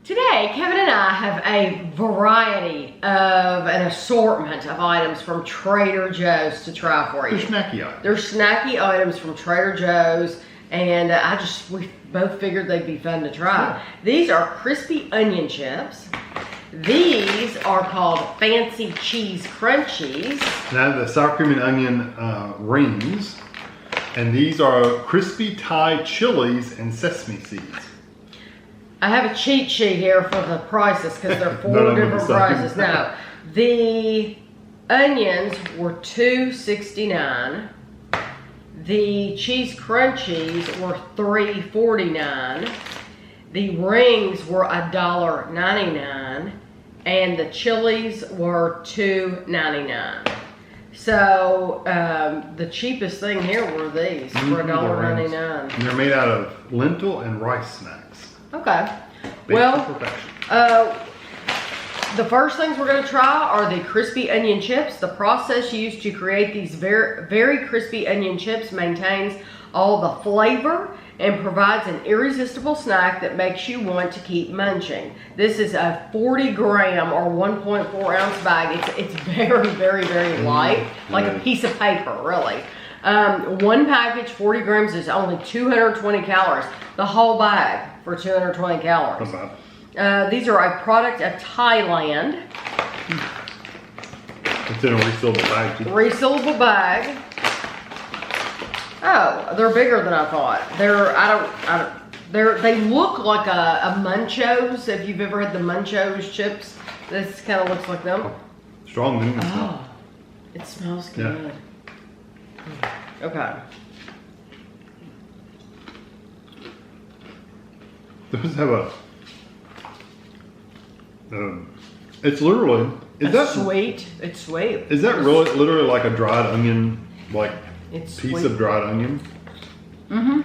Today, Kevin and I have a variety of an assortment of items from Trader Joe's to try for you. They're snacky items. They're snacky items from Trader Joe's, and we both figured they'd be fun to try. Yeah. These are crispy onion chips. These are called fancy cheese crunchies. Now the sour cream and onion rings, and these are crispy Thai chilies and sesame seeds. I have a cheat sheet here for the prices because they're four different prices. Now, the onions were $2.69. The cheese crunchies were $3.49. The rings were $1.99, and the chilies were $2.99. So the cheapest thing here were these for $1.99. And they're made out of lentil and rice snacks. Okay. Baked Well, to perfection. the first things we're going to try are the crispy onion chips. The process used to create these very crispy onion chips maintains all the flavor and provides an irresistible snack that makes you want to keep munching. This is a 40 gram or 1.4 ounce bag. It's very light, like a piece of paper, really. One package, 40 grams, is only 220 calories. The whole bag for 220 calories. These are a product of Thailand. It's in a resealable bag too. Resealable bag. Oh, they're bigger than I thought. They look like a Munchos. If you've ever had the Munchos chips, this kind of looks like them. Strong onion smell. Oh, it smells good. Yeah. Okay. Those have a. It's literally. Is that sweet? It's sweet. Is that really literally like a dried onion, like It's piece sweet. of dried onion? Mm-hmm.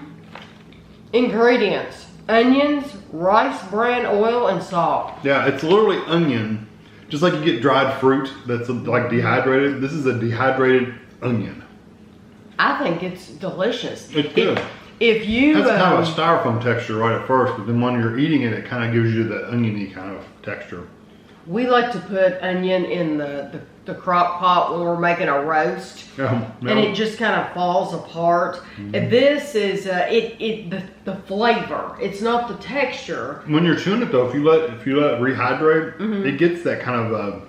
Ingredients: onions, rice bran oil, and salt. Yeah, it's literally onion. Just like you get dried fruit that's like dehydrated. This is a dehydrated onion. I think it's delicious. It's good. If you That's kind of a styrofoam texture right at first, but then when you're eating it, it kind of gives you the oniony kind of texture. we like to put onion in the crock pot when we're making a roast, and it just kind of falls apart. And this is the flavor. It's not the texture. When you're chewing it though, if you let it rehydrate, it gets that kind of,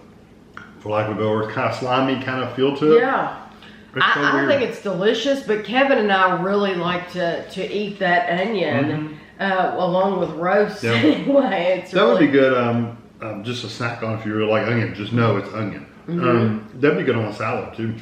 for lack of a better word, kind of slimy kind of feel to it. Yeah. I I think it's delicious, but Kevin and I really like to eat that onion along with roast anyway. That would be good, just a snack on if you really like onion. Just know it's onion. That'd be good on a salad too.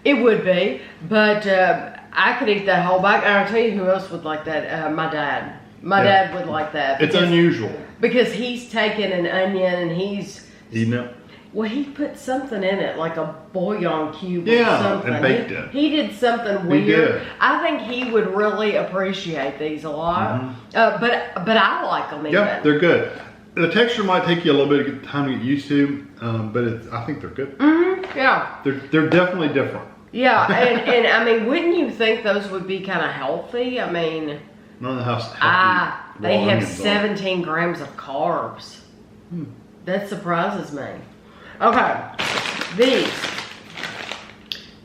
It would be, but I could eat that whole bag. I'll tell you who else would like that. My dad. My dad would like that. It's unusual. Because he's taken an onion and he's... Eating it? Well, he put something in it, like a bouillon cube or something. And baked it. He did something weird. He did. I think he would really appreciate these a lot. But I like them even. Yeah, they're good. The texture might take you a little bit of time to get used to, but I think they're good. Yeah. They're definitely different. Yeah, and I mean, wouldn't you think those would be kind of healthy? I mean... I don't know how healthy they have onions 17 grams of carbs. That surprises me. Okay, these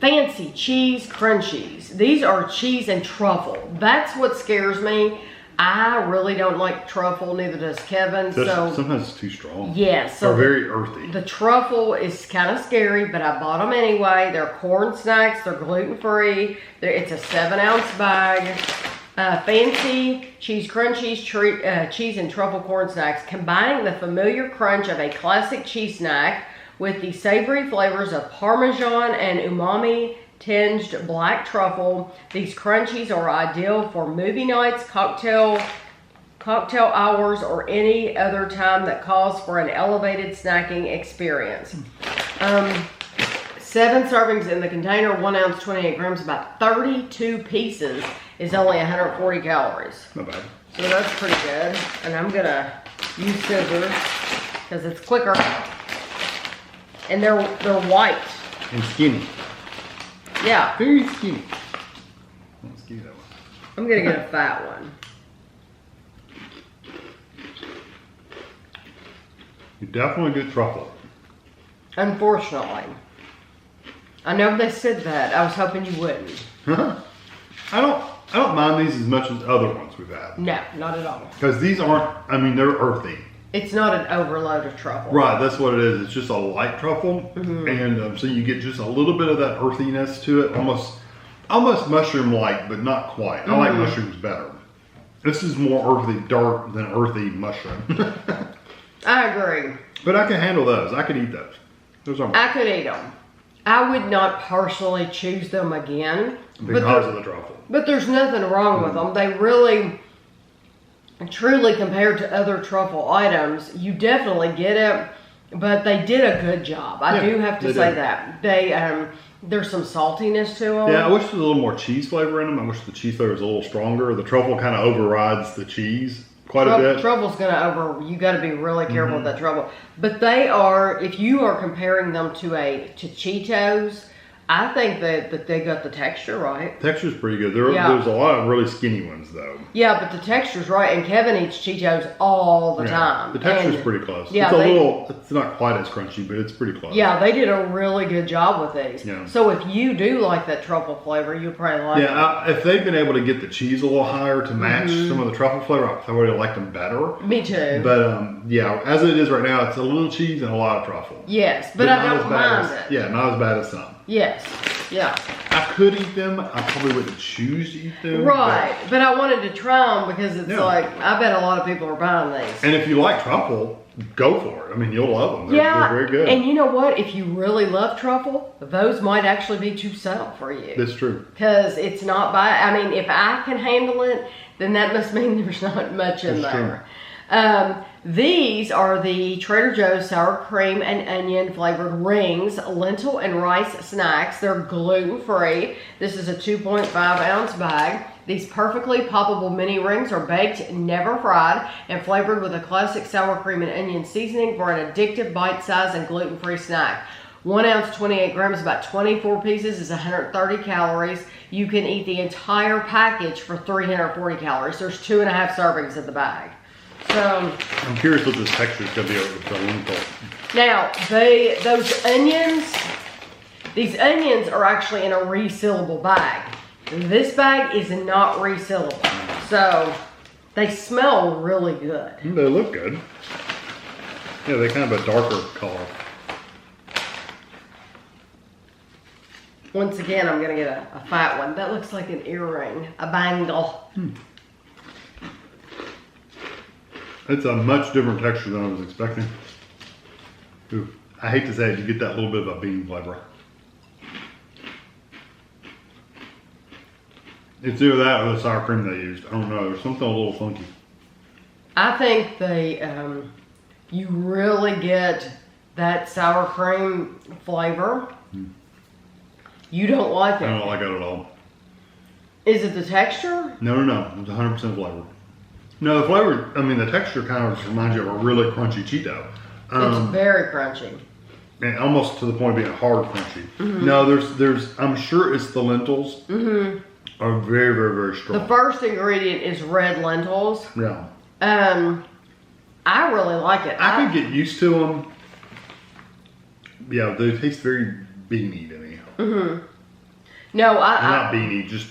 fancy cheese crunchies. These are cheese and truffle. That's what scares me. I really don't like truffle, neither does Kevin. So sometimes it's too strong. yeah, so They're very earthy. the truffle is kind of scary, but I bought them anyway. They're corn snacks. They're gluten-free. It's a 7-ounce bag. Fancy cheese crunchies, cheese and truffle corn snacks, combining the familiar crunch of a classic cheese snack with the savory flavors of Parmesan and umami tinged black truffle. These crunchies are ideal for movie nights, cocktail hours, or any other time that calls for an elevated snacking experience. 7 servings in the container, 1 ounce, 28 grams, about 32 pieces is only 140 calories. Not bad. So that's pretty good. And I'm gonna use scissors because it's quicker. And they're white. And skinny. Yeah. Very skinny. Let's give you that one. I'm gonna get a fat one. You definitely get truffle. Unfortunately. I know they said that. I was hoping you wouldn't. I don't mind these as much as other ones we've had. No, not at all. Because these aren't, I mean, they're earthy. It's not an overload of truffle. Right, that's what it is. It's just a light truffle. And so you get just a little bit of that earthiness to it. Almost mushroom-like, but not quite. I like mushrooms better. This is more earthy dirt than earthy mushroom. I agree. But I can handle those. I could eat those. I could eat them. I would not personally choose them again. Because of the truffle. But there's nothing wrong with them. They really, truly, compared to other truffle items, you definitely get it. But they did a good job. I do have to say that. There's some saltiness to them. Yeah, I wish there was a little more cheese flavor in them. I wish the cheese flavor was a little stronger. The truffle kind of overrides the cheese quite a bit. Truffle's you got to be really careful with that truffle. But they are, if you are comparing them to Cheetos, I think that they got the texture right. Texture's pretty good. There's a lot of really skinny ones though. Yeah, but the texture's right, and Kevin eats Cheetos all the time. The texture's pretty close. Yeah, it's not quite as crunchy, but it's pretty close. Yeah, they did a really good job with these. Yeah. So if you do like that truffle flavor, you'll probably like it. If they'd been able to get the cheese a little higher to match some of the truffle flavor, I would have liked them better. Me too. But as it is right now, it's a little cheese and a lot of truffle. Yes, but I don't mind it. Yeah, not as bad as some. Yes. Yeah. I could eat them. I probably wouldn't choose to eat them. Right. But I wanted to try them because it's like, I bet a lot of people are buying these. And if you like truffle, go for it. I mean, you'll love them. They're very good. And you know what? If you really love truffle, those might actually be too subtle for you. That's true. Because it's not if I can handle it, then that must mean there's not much in there. These are the Trader Joe's sour cream and onion flavored rings, lentil and rice snacks. They're gluten-free. This is a 2.5 ounce bag. These perfectly poppable mini rings are baked, never fried, and flavored with a classic sour cream and onion seasoning for an addictive bite-sized and gluten-free snack. 1 ounce, 28 grams, about 24 pieces is 130 calories. You can eat the entire package for 340 calories. There's 2.5 servings in the bag. So I'm curious what this texture is going to be with the lentil. Now, these onions are actually in a resealable bag. This bag is not resealable. So they smell really good. They look good. Yeah, they're kind of a darker color. Once again, I'm going to get a fat one. That looks like an earring, a bangle. It's a much different texture than I was expecting. Ooh, I hate to say it, you get that little bit of a bean flavor. It's either that or the sour cream they used. I don't know. There's something a little funky. I think you really get that sour cream flavor. You don't like it. I don't like it at all. Is it the texture? No. It's 100% flavor. No, the flavor, the texture kind of just reminds you of a really crunchy Cheeto. It's very crunchy. And almost to the point of being hard crunchy. No, there's, I'm sure it's the lentils are very, very, very strong. The first ingredient is red lentils. Yeah. I really like it. I can get used to them. Yeah, they taste very beany to me. No, not beany, just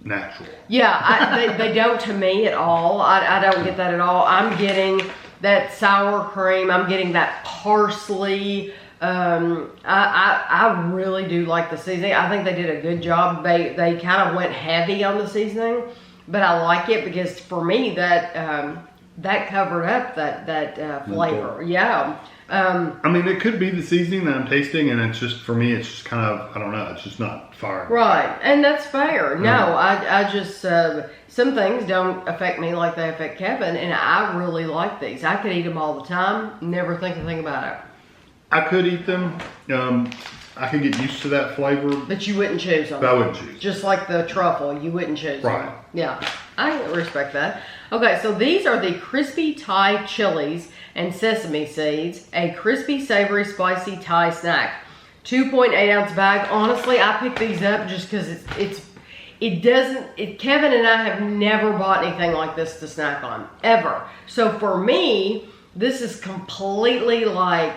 natural. Yeah, they don't to me at all. I don't get that at all. I'm getting that sour cream. I'm getting that parsley. I really do like the seasoning. I think they did a good job. They kind of went heavy on the seasoning, but I like it because for me that covered up that flavor. Yeah. It could be the seasoning that I'm tasting, and it's just, for me, it's just kind of, I don't know, it's just not fire. Right, and that's fair. No, I just, some things don't affect me like they affect Kevin, and I really like these. I could eat them all the time, never think a thing about it. I could eat them. I could get used to that flavor. But you wouldn't choose them. But I wouldn't choose. Just like the truffle, you wouldn't choose them. Right. Yeah, I respect that. Okay, so these are the crispy Thai chilies and sesame seeds, a crispy, savory, spicy Thai snack. 2.8 ounce bag. Honestly, I picked these up just because Kevin and I have never bought anything like this to snack on, ever. So for me, This is completely like,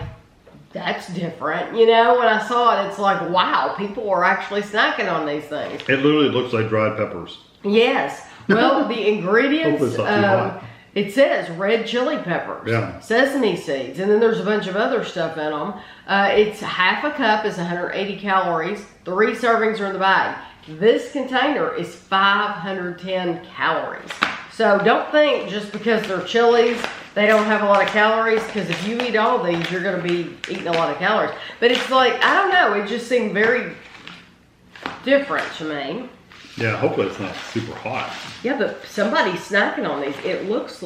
that's different. You know, when I saw it, it's like, wow, people are actually snacking on these things. It literally looks like dried peppers. Yes. Well, the ingredients, Hopefully it's not too hot. it says red chili peppers, sesame seeds, and then there's a bunch of other stuff in them. It's half a cup is 180 calories. 3 servings are in the bag. This container is 510 calories. So don't think just because they're chilies, they don't have a lot of calories, because if you eat all these, you're going to be eating a lot of calories. But it's like, I don't know, it just seemed very different to me. Yeah, hopefully it's not super hot. Yeah, but somebody's snacking on these. It looks,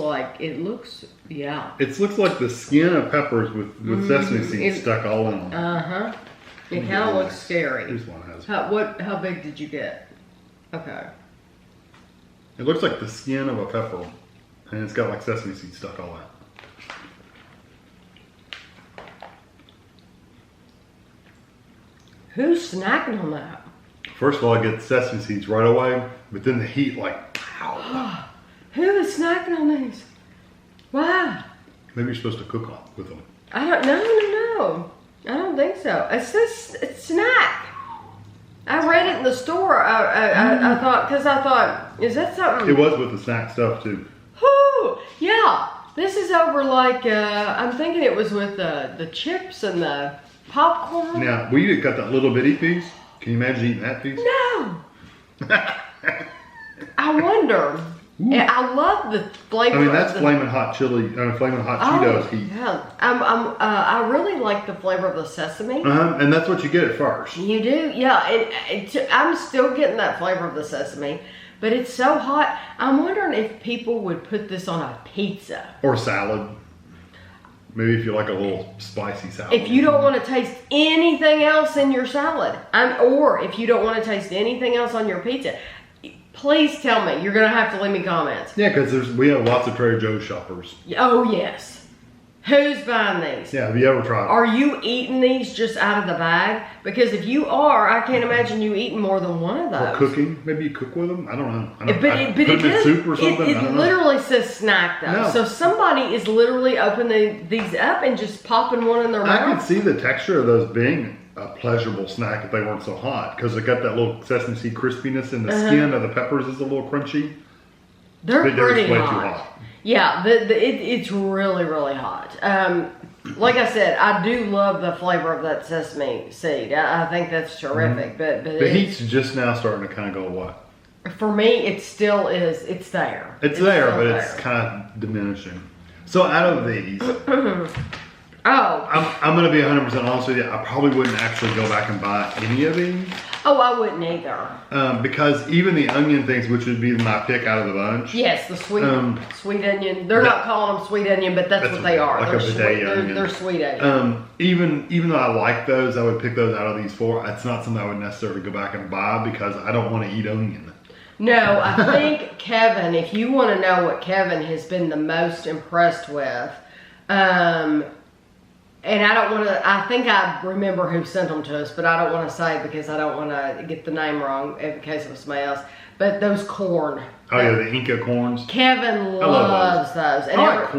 yeah. It looks like the skin of peppers with sesame seeds stuck all in them. Uh-huh. It kind of looks scary. Here's one has. How big did you get? Okay. It looks like the skin of a pepper, and it's got like sesame seeds stuck all in. Who's snacking on that? First of all, I get sesame seeds right away, but then the heat, like, pow. Who is snacking on these? Why? Maybe you're supposed to cook with them. I don't. No. I don't think so. It's this snack. I read it in the store. I thought, is that something? It was with the snack stuff too. Whoo! Yeah. This is over like I'm thinking it was with the chips and the popcorn. Now, we got that little bitty piece. Can you imagine eating that piece? No. I wonder. I love the flavor. I mean, that's flaming hot chili, flaming hot Cheetos heat. Yeah. I really like the flavor of the sesame. And that's what you get at first. You do, yeah. I'm still getting that flavor of the sesame, but it's so hot. I'm wondering if people would put this on a pizza or salad. Maybe if you like a little spicy salad. If you don't want to taste anything else in your salad, or if you don't want to taste anything else on your pizza. Please tell me. You're going to have to leave me comments. Yeah, because we have lots of Trader Joe's shoppers. Oh, yes. Who's buying these? Yeah, have you ever tried them? Are you eating these just out of the bag? Because if you are, I can't imagine you eating more than one of those. Or cooking. Maybe you cook with them. I don't know. But it in soup or something. It literally says snack, though. No. So somebody is literally opening these up and just popping one in their mouth. I could see the texture of those being a pleasurable snack if they weren't so hot, because they got that little sesame seed crispiness, and the skin of the peppers is a little crunchy. They're pretty way hot. Too hot. Yeah, it's really, really hot. Like I said, I do love the flavor of that sesame seed. I think that's terrific. But the heat's just now starting to kind of go away. For me, it still is. It's there. It's there, but it's kind of diminishing. So out of these, I'm going to be 100% honest with you. I probably wouldn't actually go back and buy any of these. Oh, I wouldn't either. Because even the onion things, which would be my pick out of the bunch. Yes, the sweet onion. They're not calling them sweet onion, but that's what they are. Like they're sweet onion. Even though I like those, I would pick those out of these 4. It's not something I would necessarily go back and buy because I don't want to eat onion. No, I think Kevin, if you want to know what Kevin has been the most impressed with, and I don't want to, I think I remember who sent them to us, but I don't want to say because I don't want to get the name wrong in case it was somebody else. But those corn. Oh yeah, the Inca corns. Kevin loves those. And I like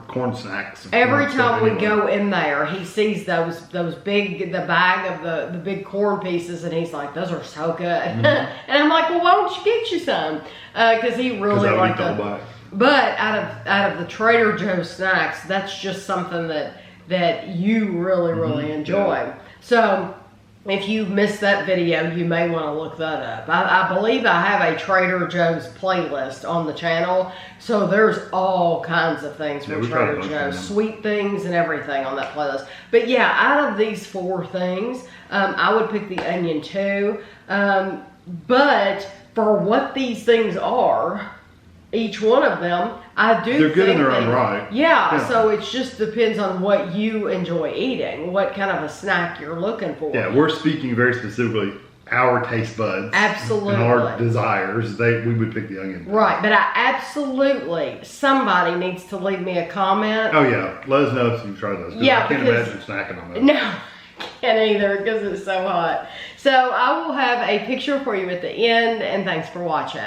corn snacks. Every time we go in there, he sees those big, the bag of the big corn pieces, and he's like, those are so good. And I'm like, well, why don't you get you some? Because he really liked them. But out of the Trader Joe's snacks, that's just something that you really, really enjoy. Yeah. So if you missed that video, you may want to look that up. I believe I have a Trader Joe's playlist on the channel. So there's all kinds of things from Trader Joe's. Sweet things and everything on that playlist. But yeah, out of these 4 things, I would pick the onion too. But for what these things are, each one of them, I do. They're good in their own right. Yeah, so it just depends on what you enjoy eating, what kind of a snack you're looking for. Yeah, we're speaking very specifically our taste buds. Absolutely. And our desires. We would pick the onion. Right, but somebody needs to leave me a comment. Oh yeah, let us know if you've tried those. Yeah, I can't imagine snacking on those. No, I can't either because it's so hot. So I will have a picture for you at the end, and thanks for watching.